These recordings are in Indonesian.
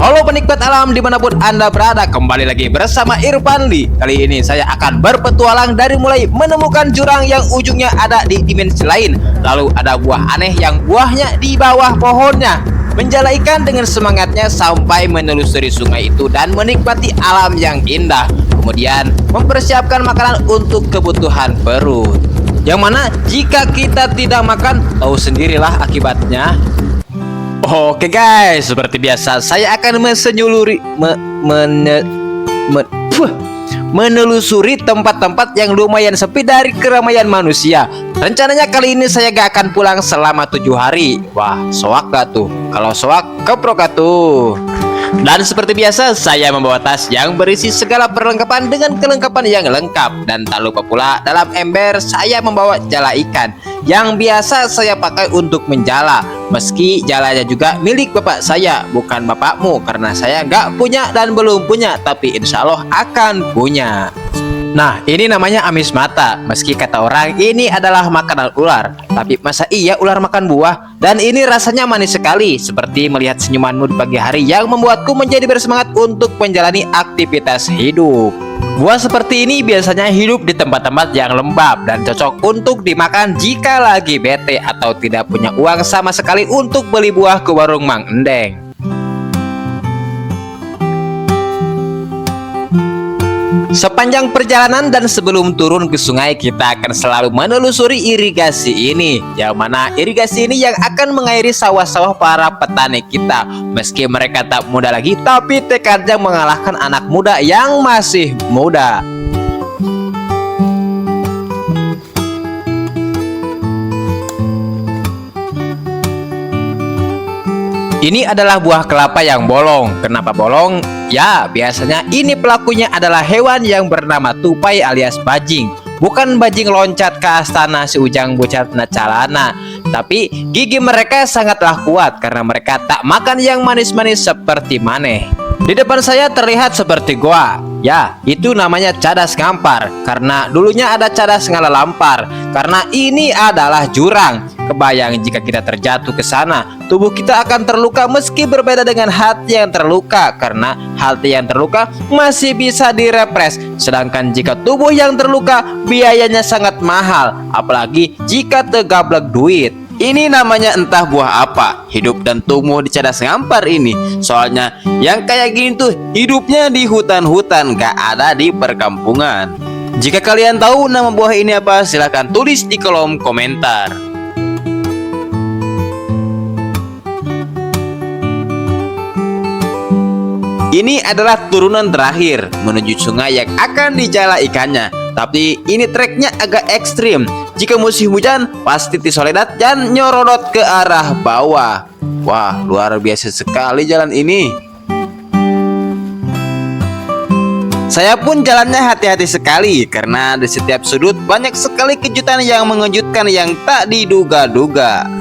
Halo penikmat alam dimanapun Anda berada, kembali lagi bersama Irfanli. Kali ini saya akan berpetualang dari mulai menemukan jurang yang ujungnya ada di dimensi lain, lalu ada buah aneh yang buahnya di bawah pohonnya, menjala ikan dengan semangatnya sampai menelusuri sungai itu dan menikmati alam yang indah, kemudian mempersiapkan makanan untuk kebutuhan perut. Yang mana jika kita tidak makan, tahu sendirilah akibatnya. Oke guys, seperti biasa saya akan menelusuri tempat-tempat yang lumayan sepi dari keramaian manusia. Rencananya kali ini saya gak akan pulang selama 7 hari. Wah, soak gak tuh? Kalau soak, keprok tuh. Dan seperti biasa saya membawa tas yang berisi segala perlengkapan dengan kelengkapan yang lengkap. Dan tak lupa pula dalam ember saya membawa jala ikan yang biasa saya pakai untuk menjala. Meski jalanya juga milik bapak saya, bukan bapakmu, karena saya nggak punya dan belum punya, tapi insya Allah akan punya. Nah, ini namanya amis mata. Meski kata orang ini adalah makanan ular, tapi masa iya ular makan buah? Dan ini rasanya manis sekali, seperti melihat senyumanmu di pagi hari yang membuatku menjadi bersemangat untuk menjalani aktivitas hidup. Buah seperti ini biasanya hidup di tempat-tempat yang lembab dan cocok untuk dimakan jika lagi bete atau tidak punya uang sama sekali untuk beli buah ke warung Mang Endeng. Sepanjang perjalanan dan sebelum turun ke sungai, kita akan selalu menelusuri irigasi ini, yang mana irigasi ini yang akan mengairi sawah-sawah para petani kita. Meski mereka tak muda lagi, tapi tekadnya mengalahkan anak muda yang masih muda. Ini adalah buah kelapa yang bolong. Kenapa bolong? Ya, biasanya ini pelakunya adalah hewan yang bernama tupai alias bajing. Bukan bajing loncat ke astana si ujang bocah calana, tapi gigi mereka sangatlah kuat karena mereka tak makan yang manis-manis seperti maneh. Di depan saya terlihat seperti goa. Ya, itu namanya cadas ngampar, karena dulunya ada cadas ngalalampar. Karena ini adalah jurang. Kebayang jika kita terjatuh ke sana, tubuh kita akan terluka, meski berbeda dengan hati yang terluka, karena hati yang terluka masih bisa direpres. Sedangkan jika tubuh yang terluka, biayanya sangat mahal, apalagi jika tergablek duit. Ini namanya entah buah apa, hidup dan tumbuh di cadas ngampar ini. Soalnya yang kayak gini tuh hidupnya di hutan-hutan, gak ada di perkampungan. Jika kalian tahu nama buah ini apa, silahkan tulis di kolom komentar. Ini adalah turunan terakhir menuju sungai yang akan dijala ikannya. Tapi ini treknya agak ekstrim. Jika musim hujan, pasti Soledad dan nyorodot ke arah bawah. Wah, luar biasa sekali jalan ini. Saya pun jalannya hati-hati sekali, karena di setiap sudut banyak sekali kejutan yang mengejutkan yang tak diduga-duga.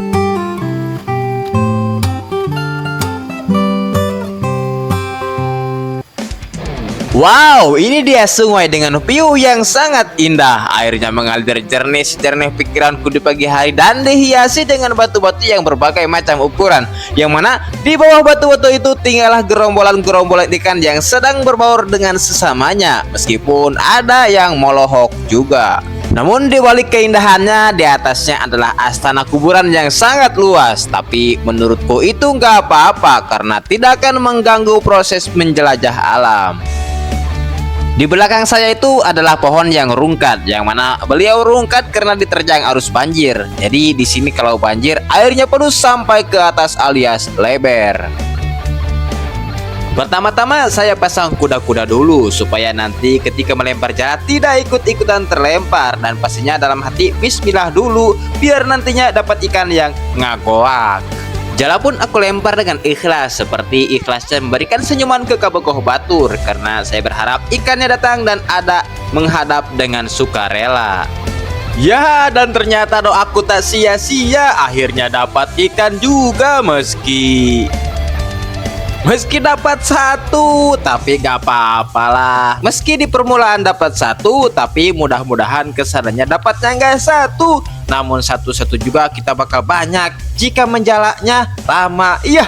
Wow, ini dia sungai dengan view yang sangat indah. Airnya mengalir jernih sejernih pikiranku di pagi hari dan dihiasi dengan batu-batu yang berbagai macam ukuran. Yang mana di bawah batu-batu itu tinggallah gerombolan-gerombolan ikan yang sedang berbaur dengan sesamanya. Meskipun ada yang molohok juga. Namun di balik keindahannya, di atasnya adalah astana kuburan yang sangat luas. Tapi menurutku itu nggak apa-apa karena tidak akan mengganggu proses menjelajah alam. Di belakang saya itu adalah pohon yang rungkat, yang mana beliau rungkat karena diterjang arus banjir. Jadi di sini kalau banjir, airnya penuh sampai ke atas alias lebar. Pertama-tama saya pasang kuda-kuda dulu supaya nanti ketika melempar jala tidak ikut-ikutan terlempar, dan pastinya dalam hati bismillah dulu biar nantinya dapat ikan yang ngagoak. Jala pun aku lempar dengan ikhlas, seperti ikhlasnya memberikan senyuman ke kabogoh batur, karena saya berharap ikannya datang dan ada menghadap dengan sukarela. Ya, dan ternyata doaku tak sia-sia, akhirnya dapat ikan juga meski dapat satu, tapi gak apa-apalah. Meski di permulaan dapat satu, tapi mudah-mudahan kesananya dapatnya nggak satu. Namun satu-satu juga kita bakal banyak jika menjalaknya lama. Iya.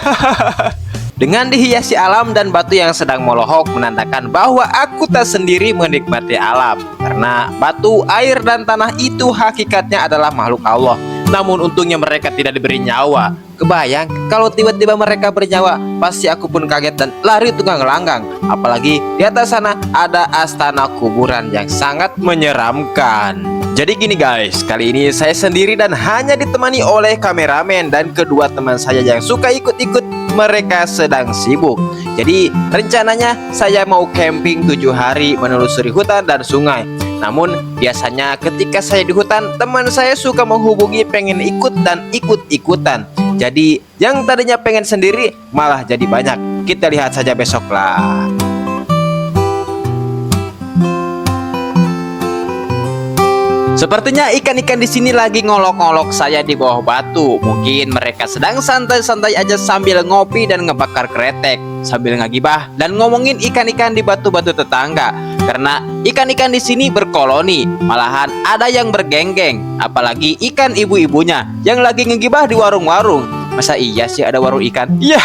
Dengan dihiasi alam dan batu yang sedang melohok menandakan bahwa aku tak sendiri menikmati alam. Karena batu, air, dan tanah itu hakikatnya adalah makhluk Allah. Namun untungnya mereka tidak diberi nyawa. Kebayang kalau tiba-tiba mereka bernyawa, pasti aku pun kaget dan lari tunggang langgang. Apalagi di atas sana ada astana kuburan yang sangat menyeramkan. Jadi gini guys, kali ini saya sendiri dan hanya ditemani oleh kameramen dan kedua teman saya yang suka ikut-ikut, mereka sedang sibuk. Jadi rencananya saya mau camping 7 hari menelusuri hutan dan sungai. Namun biasanya ketika saya di hutan, teman saya suka menghubungi pengen ikut dan ikut-ikutan. Jadi yang tadinya pengen sendiri malah jadi banyak. Kita lihat saja besok lah. Sepertinya ikan-ikan di sini lagi ngolok-ngolok saya di bawah batu. Mungkin mereka sedang santai-santai aja sambil ngopi dan ngebakar kretek, sambil ngagibah dan ngomongin ikan-ikan di batu-batu tetangga. Karena ikan-ikan di sini berkoloni, malahan ada yang bergenggeng. Apalagi ikan ibu-ibunya yang lagi ngegibah di warung-warung. Masa iya sih ada warung ikan? Ya,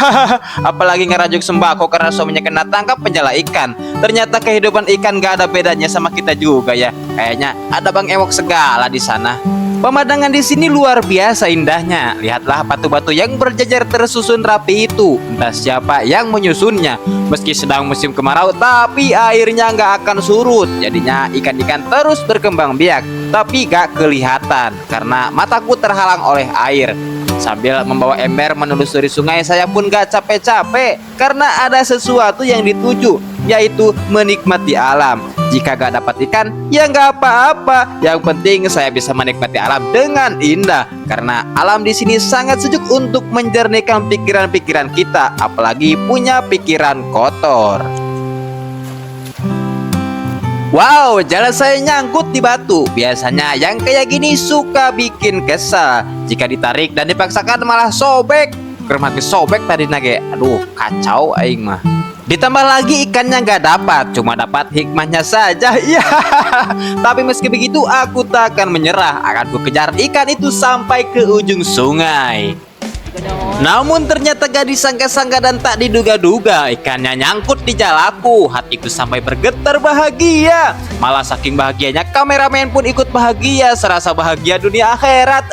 apalagi ngerajuk sembako karena suaminya kena tangkap penjala ikan. Ternyata kehidupan ikan gak ada bedanya sama kita juga ya. Kayaknya ada Bang Ewok segala di sana. Pemandangan di sini luar biasa indahnya. Lihatlah batu-batu yang berjajar tersusun rapi itu. Entah siapa yang menyusunnya. Meski sedang musim kemarau, tapi airnya nggak akan surut. Jadinya ikan-ikan terus berkembang biak. Tapi gak kelihatan karena mataku terhalang oleh air. Sambil membawa ember menelusuri sungai, saya pun gak capek-capek karena ada sesuatu yang dituju, yaitu menikmati alam. Jika gak dapat ikan, ya gak apa-apa. Yang penting saya bisa menikmati alam dengan indah. Karena alam di sini sangat sejuk untuk menjernihkan pikiran-pikiran kita, apalagi punya pikiran kotor. Wow, jalan saya nyangkut di batu. Biasanya yang kayak gini suka bikin kesal. Jika ditarik dan dipaksakan malah sobek. Kermati sobek tadi nage. Aduh, kacau aing mah. Ditambah lagi ikannya nggak dapat, cuma dapat hikmahnya saja. Iya. Tapi meski begitu aku tak akan menyerah. Akan ku kejar ikan itu sampai ke ujung sungai. Namun ternyata gak disangka-sangka dan tak diduga-duga ikannya nyangkut di jalaku. Hatiku sampai bergetar bahagia. Malah saking bahagianya kameramen pun ikut bahagia. Serasa bahagia dunia akhirat.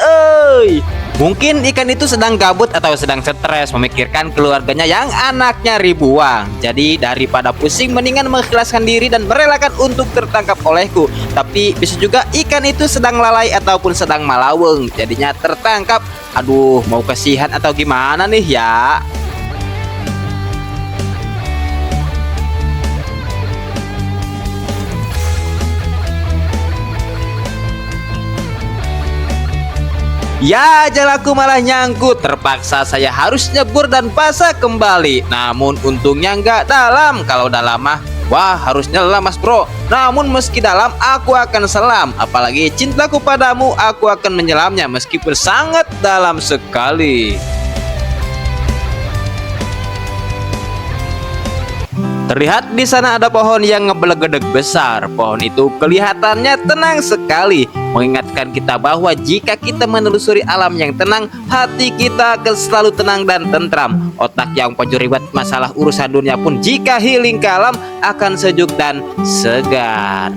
Mungkin ikan itu sedang gabut atau sedang stres memikirkan keluarganya yang anaknya ribuan. Jadi daripada pusing mendingan mengikhlaskan diri dan merelakan untuk tertangkap olehku. Tapi bisa juga ikan itu sedang lalai ataupun sedang malaweng, jadinya tertangkap. Aduh, mau kasihan atau gimana nih ya? Ya, jalaku malah nyangkut. Terpaksa saya harus nyebur dan pasang kembali. Namun untungnya nggak dalam. Kalau dalam mah, wah harus nyelam mas bro. Namun meski dalam, aku akan selam. Apalagi cintaku padamu, aku akan menyelamnya meskipun sangat dalam sekali. Terlihat di sana ada pohon yang ngebelegedeg besar. Pohon itu kelihatannya tenang sekali, mengingatkan kita bahwa jika kita menelusuri alam yang tenang, hati kita akan selalu tenang dan tentram. Otak yang pencuribat masalah urusan dunia pun jika healing ke alam akan sejuk dan segar.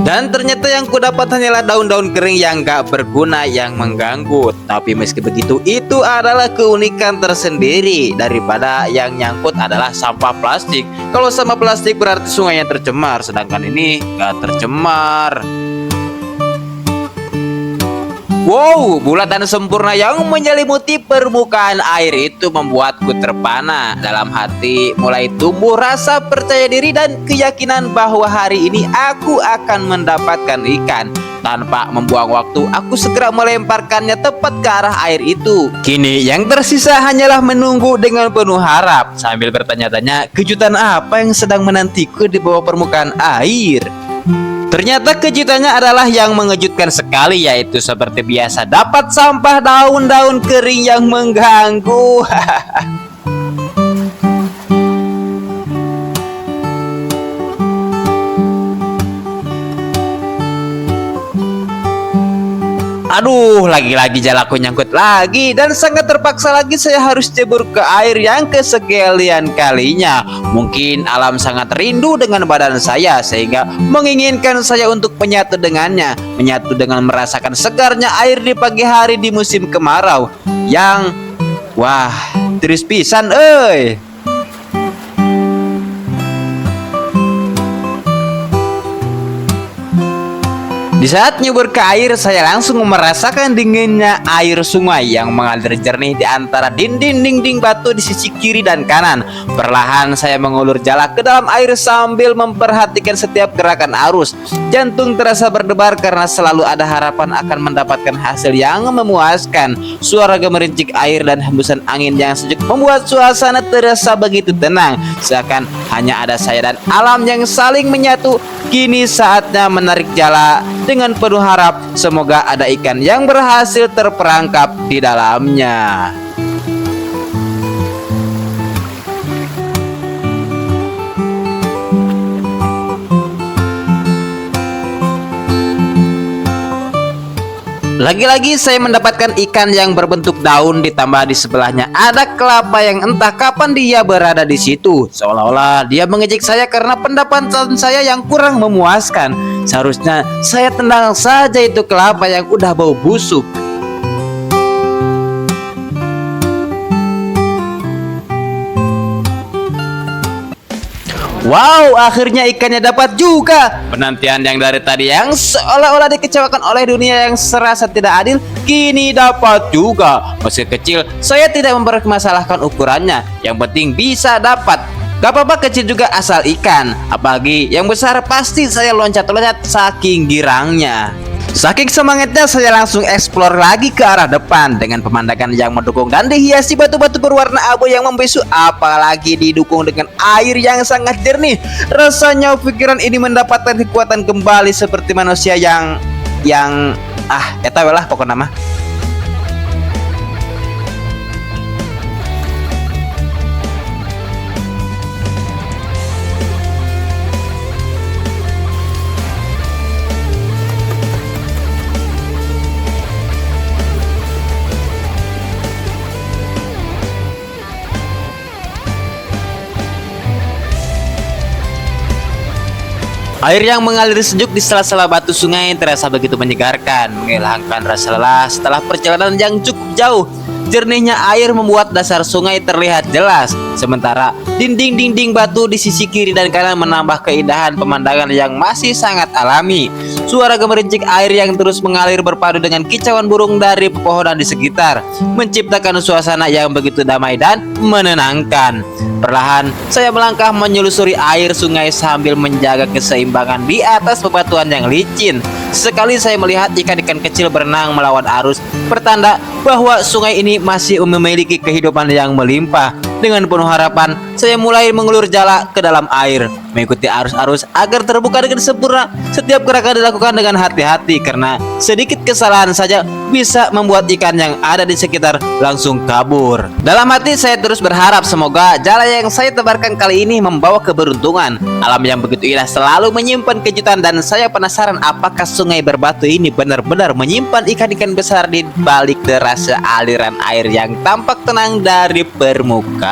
Dan ternyata yang kudapat hanyalah daun-daun kering yang gak berguna yang mengganggu. Tapi meski begitu, itu adalah keunikan tersendiri. Daripada yang nyangkut adalah sampah plastik. Kalau sampah plastik berarti sungainya tercemar, sedangkan ini gak tercemar. Wow, bulat dan sempurna yang menyelimuti permukaan air itu membuatku terpana. Dalam hati mulai tumbuh rasa percaya diri dan keyakinan bahwa hari ini aku akan mendapatkan ikan. Tanpa membuang waktu, aku segera melemparkannya tepat ke arah air itu. Kini yang tersisa hanyalah menunggu dengan penuh harap, sambil bertanya-tanya kejutan apa yang sedang menantiku di bawah permukaan air. Ternyata kejutannya adalah yang mengejutkan sekali, yaitu seperti biasa dapat sampah daun-daun kering yang mengganggu. Aduh, lagi-lagi jalaku nyangkut lagi dan sangat terpaksa lagi saya harus cebur ke air yang kesekian kalinya. Mungkin alam sangat rindu dengan badan saya sehingga menginginkan saya untuk menyatu dengannya, menyatu dengan merasakan segarnya air di pagi hari di musim kemarau yang wah, tiris pisan euy. Di saat nyebur ke air, saya langsung merasakan dinginnya air sungai yang mengalir jernih di antara dinding-dinding batu di sisi kiri dan kanan. Perlahan saya mengulur jala ke dalam air sambil memperhatikan setiap gerakan arus. Jantung terasa berdebar karena selalu ada harapan akan mendapatkan hasil yang memuaskan. Suara gemericik air dan hembusan angin yang sejuk membuat suasana terasa begitu tenang, seakan hanya ada saya dan alam yang saling menyatu. Kini saatnya menarik jala dengan penuh harap semoga ada ikan yang berhasil terperangkap di dalamnya. Lagi-lagi saya mendapatkan ikan yang berbentuk daun, ditambah di sebelahnya ada kelapa yang entah kapan dia berada di situ. Seolah-olah dia mengejek saya karena pendapatan saya yang kurang memuaskan. Seharusnya saya tendang saja itu kelapa yang udah bau busuk. Wow, akhirnya ikannya dapat juga. Penantian yang dari tadi yang seolah-olah dikecewakan oleh dunia yang serasa tidak adil, kini dapat juga. Meski kecil, saya tidak mempermasalahkan ukurannya. Yang penting bisa dapat. Gak apa-apa kecil juga asal ikan. Apalagi yang besar pasti saya loncat-loncat saking girangnya. Saking semangatnya saya langsung eksplor lagi ke arah depan dengan pemandangan yang mendukung dan dihiasi batu-batu berwarna abu yang membisu, apalagi didukung dengan air yang sangat jernih. Rasanya pikiran ini mendapatkan kekuatan kembali seperti manusia yang eta lah pokoknya mah. Air yang mengalir sejuk di sela-sela batu sungai terasa begitu menyegarkan, menghilangkan rasa lelah setelah perjalanan yang cukup jauh. Jernihnya air membuat dasar sungai terlihat jelas, sementara dinding-dinding batu di sisi kiri dan kanan menambah keindahan pemandangan yang masih sangat alami. Suara gemericik air yang terus mengalir berpadu dengan kicauan burung dari pepohonan di sekitar, menciptakan suasana yang begitu damai dan menenangkan. Perlahan, saya melangkah menyelusuri air sungai sambil menjaga keseimbangan di atas bebatuan yang licin. Sekali saya melihat ikan-ikan kecil berenang melawan arus, pertanda bahwa sungai ini masih memiliki kehidupan yang melimpah. Dengan penuh harapan, saya mulai mengulur jala ke dalam air, mengikuti arus-arus agar terbuka dengan sempurna. Setiap gerakan dilakukan dengan hati-hati karena sedikit kesalahan saja bisa membuat ikan yang ada di sekitar langsung kabur. Dalam hati saya terus berharap semoga jala yang saya tebarkan kali ini membawa keberuntungan. Alam yang begitu indah selalu menyimpan kejutan dan saya penasaran apakah sungai berbatu ini benar-benar menyimpan ikan-ikan besar di balik derasnya aliran air yang tampak tenang dari permukaan.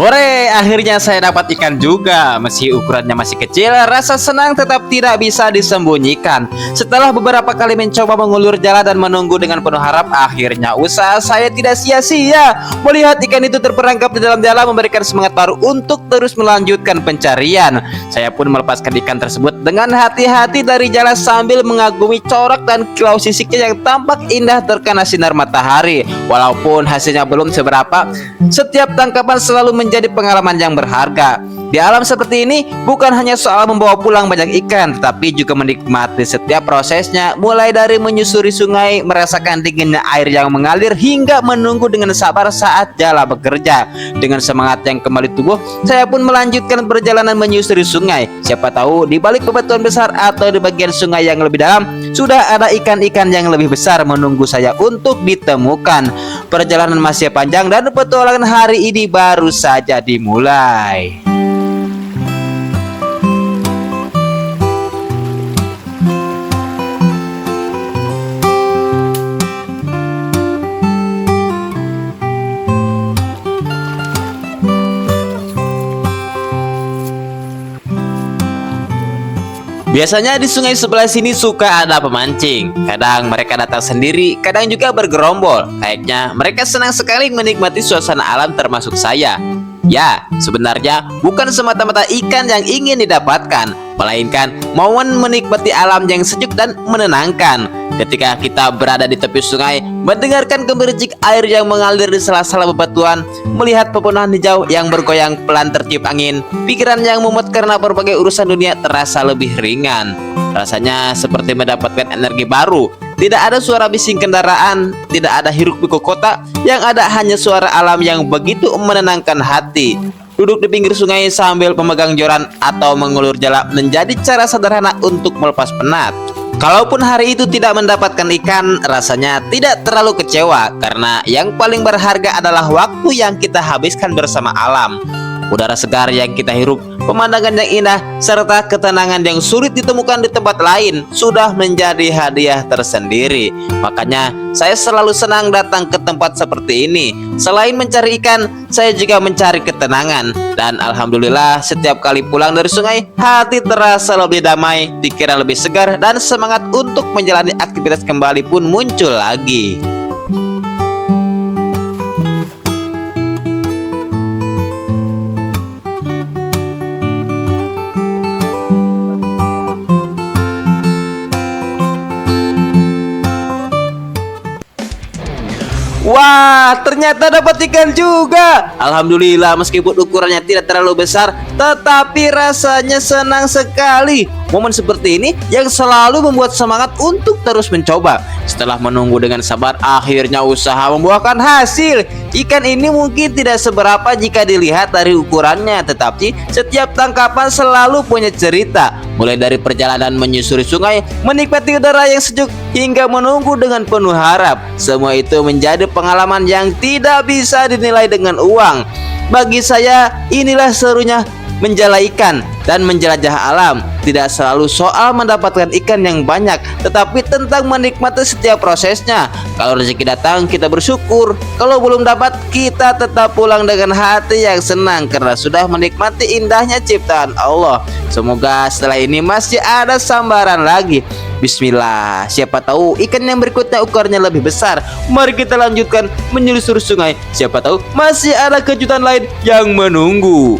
Hore, akhirnya saya dapat ikan juga. Meski ukurannya masih kecil, rasa senang tetap tidak bisa disembunyikan. Setelah beberapa kali mencoba mengulur jala dan menunggu dengan penuh harap, akhirnya usaha saya tidak sia-sia. Melihat ikan itu terperangkap di dalam jala memberikan semangat baru untuk terus melanjutkan pencarian. Saya pun melepaskan ikan tersebut dengan hati-hati dari jala sambil mengagumi corak dan kilau sisiknya yang tampak indah terkena sinar matahari. Walaupun hasilnya belum seberapa, setiap tangkapan selalu menjadi pengalaman yang berharga. Di alam seperti ini bukan hanya soal membawa pulang banyak ikan, tetapi juga menikmati setiap prosesnya, mulai dari menyusuri sungai, merasakan dinginnya air yang mengalir, hingga menunggu dengan sabar saat jala bekerja. Dengan semangat yang kembali tubuh, saya pun melanjutkan perjalanan menyusuri sungai. Siapa tahu di balik bebatuan besar atau di bagian sungai yang lebih dalam, sudah ada ikan-ikan yang lebih besar menunggu saya untuk ditemukan. Perjalanan masih panjang dan petualangan hari ini baru saja dimulai. Biasanya di sungai sebelah sini suka ada pemancing. Kadang mereka datang sendiri, kadang juga bergerombol. Kayaknya mereka senang sekali menikmati suasana alam termasuk saya. Ya, sebenarnya bukan semata-mata ikan yang ingin didapatkan, melainkan momen menikmati alam yang sejuk dan menenangkan. Ketika kita berada di tepi sungai, mendengarkan gemericik air yang mengalir di sela-sela bebatuan, melihat pepohonan hijau yang bergoyang pelan tertiup angin, pikiran yang mumet karena berbagai urusan dunia terasa lebih ringan. Rasanya seperti mendapatkan energi baru. Tidak ada suara bising kendaraan, tidak ada hiruk-pikuk kota, yang ada hanya suara alam yang begitu menenangkan hati. Duduk di pinggir sungai sambil pemegang joran atau mengulur jala menjadi cara sederhana untuk melepas penat. Kalaupun hari itu tidak mendapatkan ikan, rasanya tidak terlalu kecewa karena yang paling berharga adalah waktu yang kita habiskan bersama alam. Udara segar yang kita hirup, pemandangan yang indah, serta ketenangan yang sulit ditemukan di tempat lain sudah menjadi hadiah tersendiri. Makanya saya selalu senang datang ke tempat seperti ini. Selain mencari ikan, saya juga mencari ketenangan. Dan alhamdulillah setiap kali pulang dari sungai, hati terasa lebih damai, pikiran lebih segar, dan semangat untuk menjalani aktivitas kembali pun muncul lagi. Wah, ternyata dapat ikan juga. Alhamdulillah, meskipun ukurannya tidak terlalu besar, tetapi rasanya senang sekali. Momen seperti ini yang selalu membuat semangat untuk terus mencoba. Setelah menunggu dengan sabar, akhirnya usaha membuahkan hasil. Ikan ini mungkin tidak seberapa jika dilihat dari ukurannya, tetapi setiap tangkapan selalu punya cerita. Mulai dari perjalanan menyusuri sungai, menikmati udara yang sejuk, hingga menunggu dengan penuh harap. Semua itu menjadi pengalaman yang tidak bisa dinilai dengan uang. Bagi saya, inilah serunya menjala ikan dan menjelajah alam. Tidak selalu soal mendapatkan ikan yang banyak, tetapi tentang menikmati setiap prosesnya. Kalau rezeki datang, kita bersyukur. Kalau belum dapat, kita tetap pulang dengan hati yang senang karena sudah menikmati indahnya ciptaan Allah. Semoga setelah ini masih ada sambaran lagi. Bismillah, siapa tahu ikan yang berikutnya ukurannya lebih besar. Mari kita lanjutkan menyusuri sungai. Siapa tahu masih ada kejutan lain yang menunggu.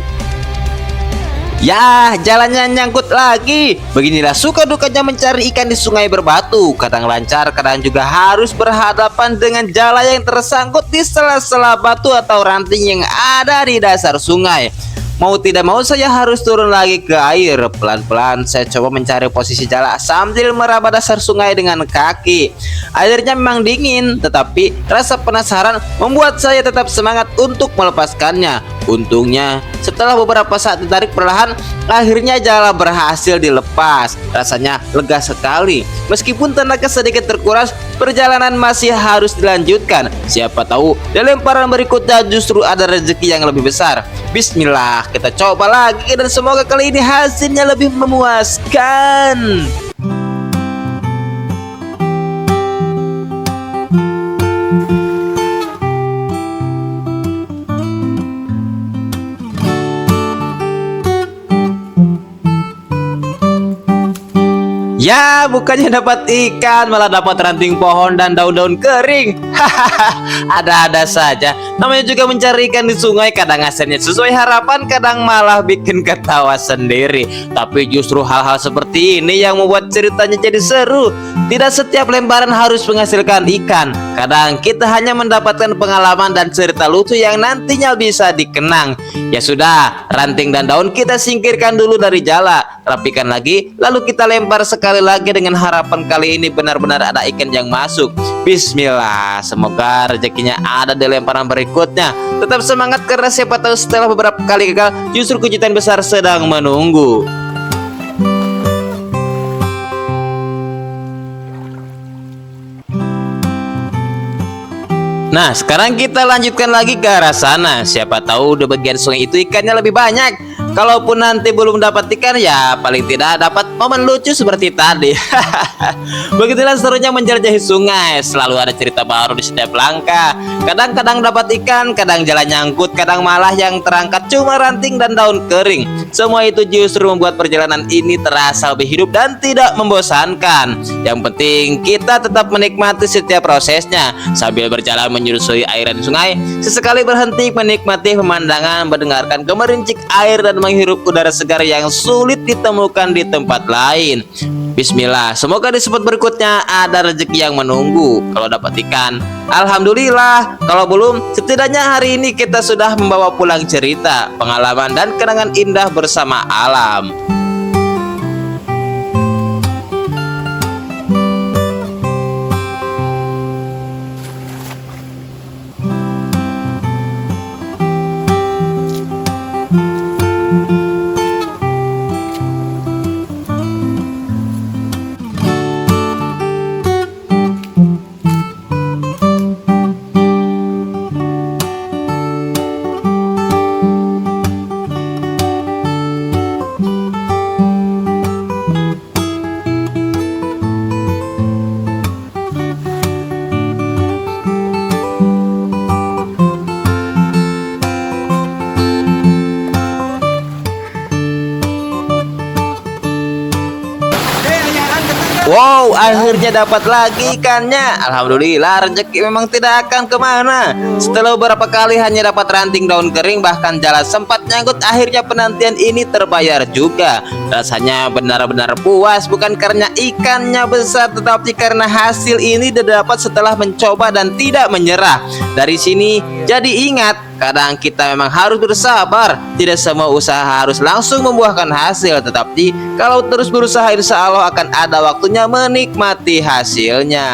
Ya, jalannya nyangkut lagi. Beginilah suka dukanya mencari ikan di sungai berbatu. Kadang lancar, kadang juga harus berhadapan dengan jala yang tersangkut di sela-sela batu atau ranting yang ada di dasar sungai. Mau tidak mau saya harus turun lagi ke air. Pelan-pelan saya coba mencari posisi jala sambil meraba dasar sungai dengan kaki. Airnya memang dingin, tetapi rasa penasaran membuat saya tetap semangat untuk melepaskannya. Untungnya setelah beberapa saat ditarik perlahan, akhirnya jala berhasil dilepas. Rasanya lega sekali. Meskipun tenaga sedikit terkuras, perjalanan masih harus dilanjutkan. Siapa tahu di lemparan berikutnya justru ada rezeki yang lebih besar. Bismillah, kita coba lagi dan semoga kali ini hasilnya lebih memuaskan. Ya, bukannya dapat ikan, malah dapat ranting pohon dan daun-daun kering. Hahaha, ada-ada saja. Namanya juga mencari ikan di sungai, kadang hasilnya sesuai harapan, kadang malah bikin ketawa sendiri. Tapi justru hal-hal seperti ini yang membuat ceritanya jadi seru. Tidak setiap lembaran harus menghasilkan ikan. Kadang kita hanya mendapatkan pengalaman dan cerita lucu yang nantinya bisa dikenang. Ya sudah, ranting dan daun kita singkirkan dulu dari jala, rapikan lagi, lalu kita lempar sekali lagi dengan harapan kali ini benar-benar ada ikan yang masuk. Bismillah, semoga rezekinya ada di lemparan berikutnya. Tetap semangat karena siapa tahu setelah beberapa kali gagal, justru kejutan besar sedang menunggu. Nah, sekarang kita lanjutkan lagi ke arah sana. Siapa tahu di bagian sungai itu ikannya lebih banyak. Kalaupun nanti belum dapat ikan, ya paling tidak dapat momen lucu seperti tadi. Begitulah serunya menjelajahi sungai. Selalu ada cerita baru di setiap langkah. Kadang-kadang dapat ikan, kadang jalan nyangkut, kadang malah yang terangkat cuma ranting dan daun kering. Semua itu justru membuat perjalanan ini terasa lebih hidup dan tidak membosankan. Yang penting kita tetap menikmati setiap prosesnya sambil berjalan menyusuri airan sungai. Sesekali berhenti menikmati pemandangan, mendengarkan gemerincik air dan menghirup udara segar yang sulit ditemukan di tempat lain. Bismillah, semoga di spot berikutnya ada rezeki yang menunggu. Kalau dapat ikan, alhamdulillah. Kalau belum, setidaknya hari ini kita sudah membawa pulang cerita, pengalaman dan kenangan indah bersama alam. Wow, akhirnya dapat lagi ikannya. Alhamdulillah, rezeki memang tidak akan kemana. Setelah beberapa kali hanya dapat ranting daun kering, bahkan jala sempat nyangkut, akhirnya penantian ini terbayar juga. Rasanya benar-benar puas, bukan karena ikannya besar, tetapi karena hasil ini didapat setelah mencoba dan tidak menyerah. Dari sini jadi ingat, kadang kita memang harus bersabar. Tidak semua usaha harus langsung membuahkan hasil, tetapi kalau terus berusaha, insya Allah akan ada waktunya menikmati hasilnya.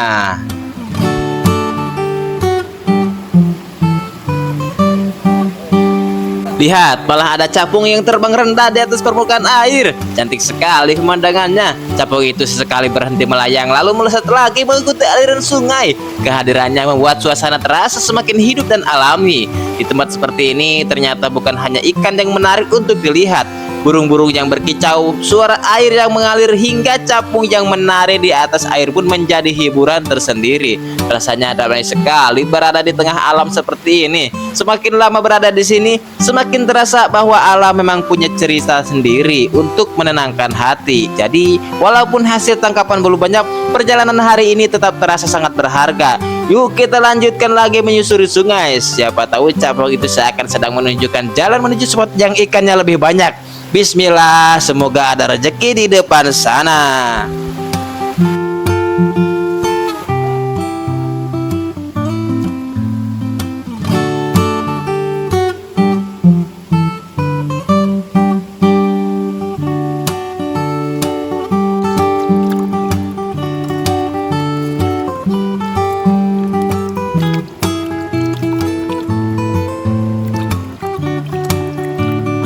Lihat, malah ada capung yang terbang rendah di atas permukaan air. Cantik sekali pemandangannya. Capung itu sesekali berhenti melayang, lalu melesat lagi mengikuti aliran sungai. Kehadirannya membuat suasana terasa semakin hidup dan alami. Di tempat seperti ini ternyata bukan hanya ikan yang menarik untuk dilihat, burung-burung yang berkicau, suara air yang mengalir, hingga capung yang menari di atas air pun menjadi hiburan tersendiri. Rasanya damai sekali berada di tengah alam seperti ini. Semakin lama berada di sini, semakin terasa bahwa alam memang punya cerita sendiri untuk menenangkan hati. Jadi, walaupun hasil tangkapan belum banyak, perjalanan hari ini tetap terasa sangat berharga. Yuk kita lanjutkan lagi menyusuri sungai. Siapa tahu capung itu seakan sedang menunjukkan jalan menuju spot yang ikannya lebih banyak. Bismillah, semoga ada rezeki di depan sana.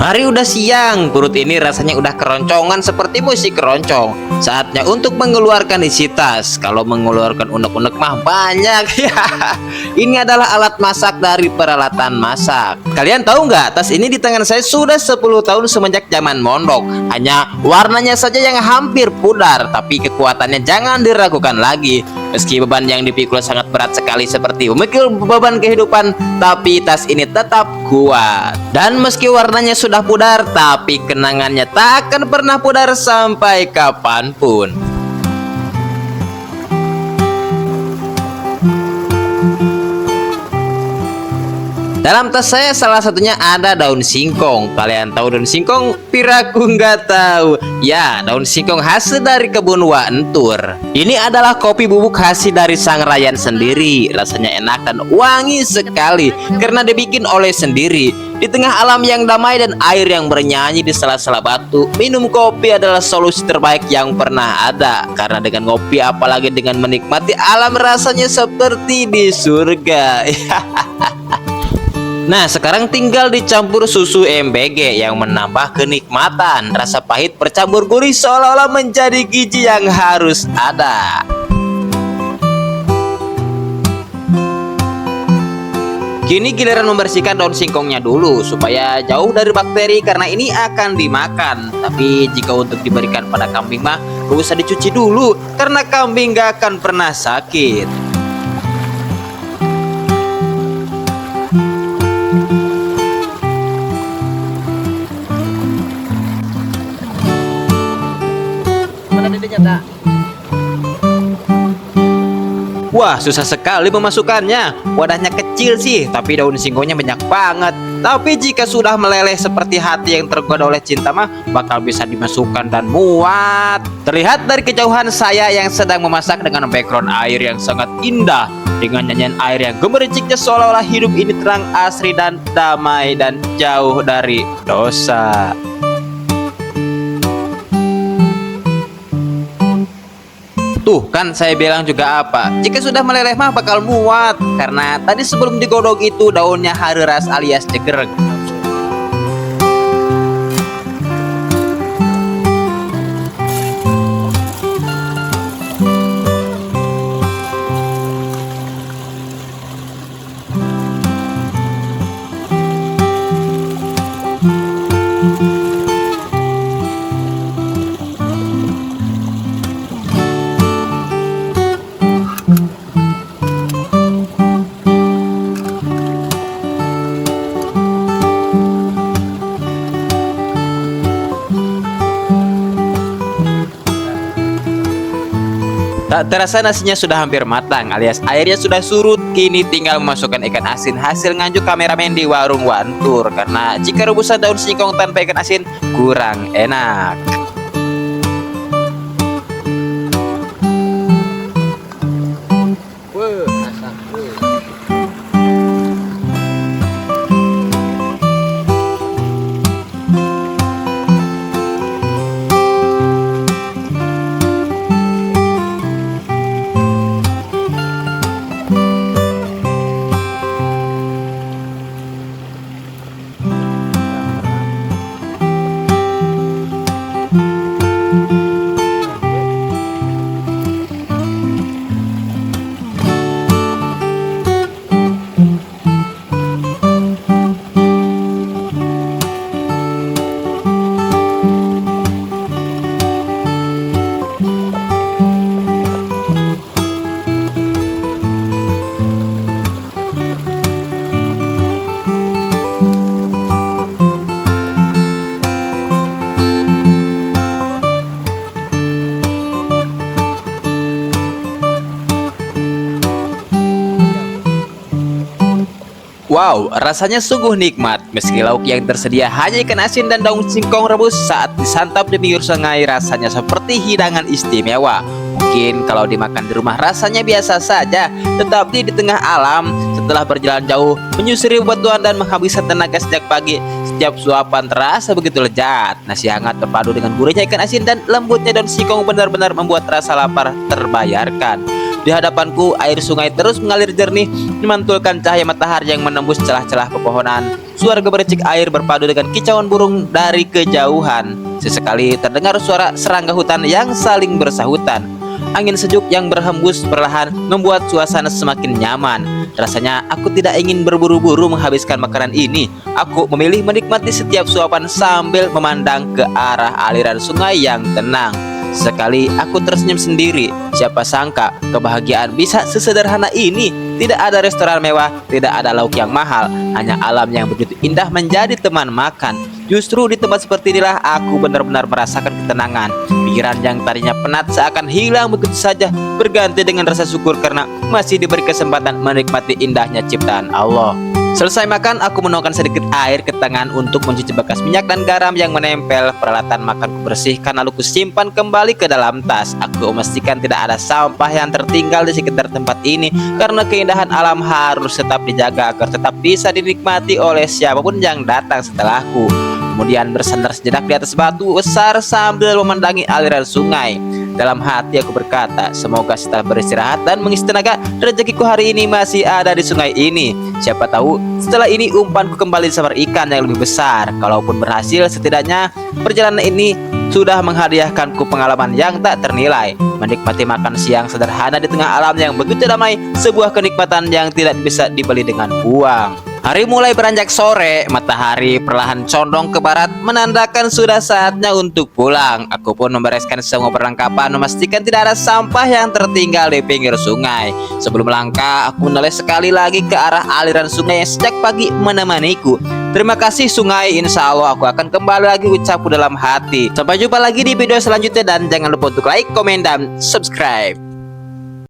Hari udah siang, perut ini rasanya udah keroncongan seperti musik keroncong. Saatnya untuk mengeluarkan isi tas. Kalau mengeluarkan unek-unek mah banyak. Ini adalah alat masak dari peralatan masak. Kalian tahu nggak, tas ini di tangan saya sudah 10 tahun semenjak zaman mondok. Hanya warnanya saja yang hampir pudar, tapi kekuatannya jangan diragukan lagi. Meski beban yang dipikul sangat berat sekali seperti memikul beban kehidupan, tapi tas ini tetap kuat. Dan meski warnanya sudah pudar, tapi kenangannya tak akan pernah pudar sampai kapanpun. Dalam tas saya salah satunya ada daun singkong. Kalian tahu daun singkong? Piraku nggak tahu. Ya, daun singkong hasil dari kebun Wak Entur. Ini adalah kopi bubuk hasil dari sang Rayan sendiri. Rasanya enak dan wangi sekali karena dibikin oleh sendiri. Di tengah alam yang damai dan air yang bernyanyi di sela-sela batu, minum kopi adalah solusi terbaik yang pernah ada. Karena dengan kopi, apalagi dengan menikmati alam, rasanya seperti di surga. Nah, sekarang tinggal dicampur susu MBG yang menambah kenikmatan. Rasa pahit bercampur gurih seolah-olah menjadi gizi yang harus ada. Kini giliran membersihkan daun singkongnya dulu supaya jauh dari bakteri karena ini akan dimakan. Tapi jika untuk diberikan pada kambing mah gak usah dicuci dulu karena kambing gak akan pernah sakit. Wah, susah sekali memasukkannya. Wadahnya kecil sih, tapi daun singkongnya banyak banget. Tapi jika sudah meleleh seperti hati yang tergoda oleh cinta mah, bakal bisa dimasukkan dan muat. Terlihat dari kejauhan saya yang sedang memasak dengan background air yang sangat indah. Dengan nyanyian air yang gemericiknya seolah-olah hidup ini terang, asri dan damai dan jauh dari dosa. Tuh kan saya bilang juga apa, jika sudah meleleh mah bakal muat. Karena tadi sebelum digodok itu daunnya hareras alias jeger. Tak terasa nasinya sudah hampir matang alias airnya sudah surut. Kini tinggal memasukkan ikan asin hasil nganjuk kameramen di warung Wak Entur. Karena jika rebusan daun singkong tanpa ikan asin kurang enak. Wow, rasanya sungguh nikmat. Meski lauk yang tersedia hanya ikan asin dan daun singkong rebus, saat disantap di pinggir sungai rasanya seperti hidangan istimewa. Mungkin kalau dimakan di rumah rasanya biasa saja, tetapi di tengah alam, setelah berjalan jauh, menyusuri bebatuan dan menghabiskan tenaga sejak pagi, setiap suapan terasa begitu lezat. Nasi hangat berpadu dengan gurihnya ikan asin dan lembutnya daun singkong benar-benar membuat rasa lapar terbayarkan. Di hadapanku, air sungai terus mengalir jernih, memantulkan cahaya matahari yang menembus celah-celah pepohonan. Suara gemericik air berpadu dengan kicauan burung dari kejauhan. Sesekali terdengar suara serangga hutan yang saling bersahutan. Angin sejuk yang berhembus perlahan membuat suasana semakin nyaman. Rasanya aku tidak ingin berburu-buru menghabiskan makanan ini. Aku memilih menikmati setiap suapan sambil memandang ke arah aliran sungai yang tenang. Sekali aku tersenyum sendiri. Siapa sangka kebahagiaan bisa sesederhana ini. Tidak ada restoran mewah, tidak ada lauk yang mahal, hanya alam yang begitu indah menjadi teman makan. Justru di tempat seperti inilah aku benar-benar merasakan ketenangan. Pikiran yang tadinya penat seakan hilang begitu saja, berganti dengan rasa syukur karena masih diberi kesempatan menikmati indahnya ciptaan Allah. Selesai makan, aku menuangkan sedikit air ke tangan untuk mencuci bekas minyak dan garam yang menempel. Peralatan makan kubersihkan lalu kusimpan kembali ke dalam tas. Aku memastikan tidak ada sampah yang tertinggal di sekitar tempat ini karena keindahan alam harus tetap dijaga agar tetap bisa dinikmati oleh siapapun yang datang setelahku. Kemudian bersandar sejenak di atas batu besar sambil memandangi aliran sungai. Dalam hati aku berkata, semoga setelah beristirahat dan mengisi tenaga, rezekiku hari ini masih ada di sungai ini. Siapa tahu setelah ini umpanku kembali disambar ikan yang lebih besar. Kalaupun berhasil, setidaknya perjalanan ini sudah menghadiahkanku pengalaman yang tak ternilai. Menikmati makan siang sederhana di tengah alam yang begitu damai, sebuah kenikmatan yang tidak bisa dibeli dengan uang. Hari mulai beranjak sore, matahari perlahan condong ke barat menandakan sudah saatnya untuk pulang. Aku pun membereskan semua perlengkapan, memastikan tidak ada sampah yang tertinggal di pinggir sungai. Sebelum melangkah, aku menoleh sekali lagi ke arah aliran sungai yang sejak pagi menemaniku. Terima kasih sungai, insya Allah aku akan kembali lagi, ucapku dalam hati. Sampai jumpa lagi di video selanjutnya dan jangan lupa untuk like, komen, dan subscribe.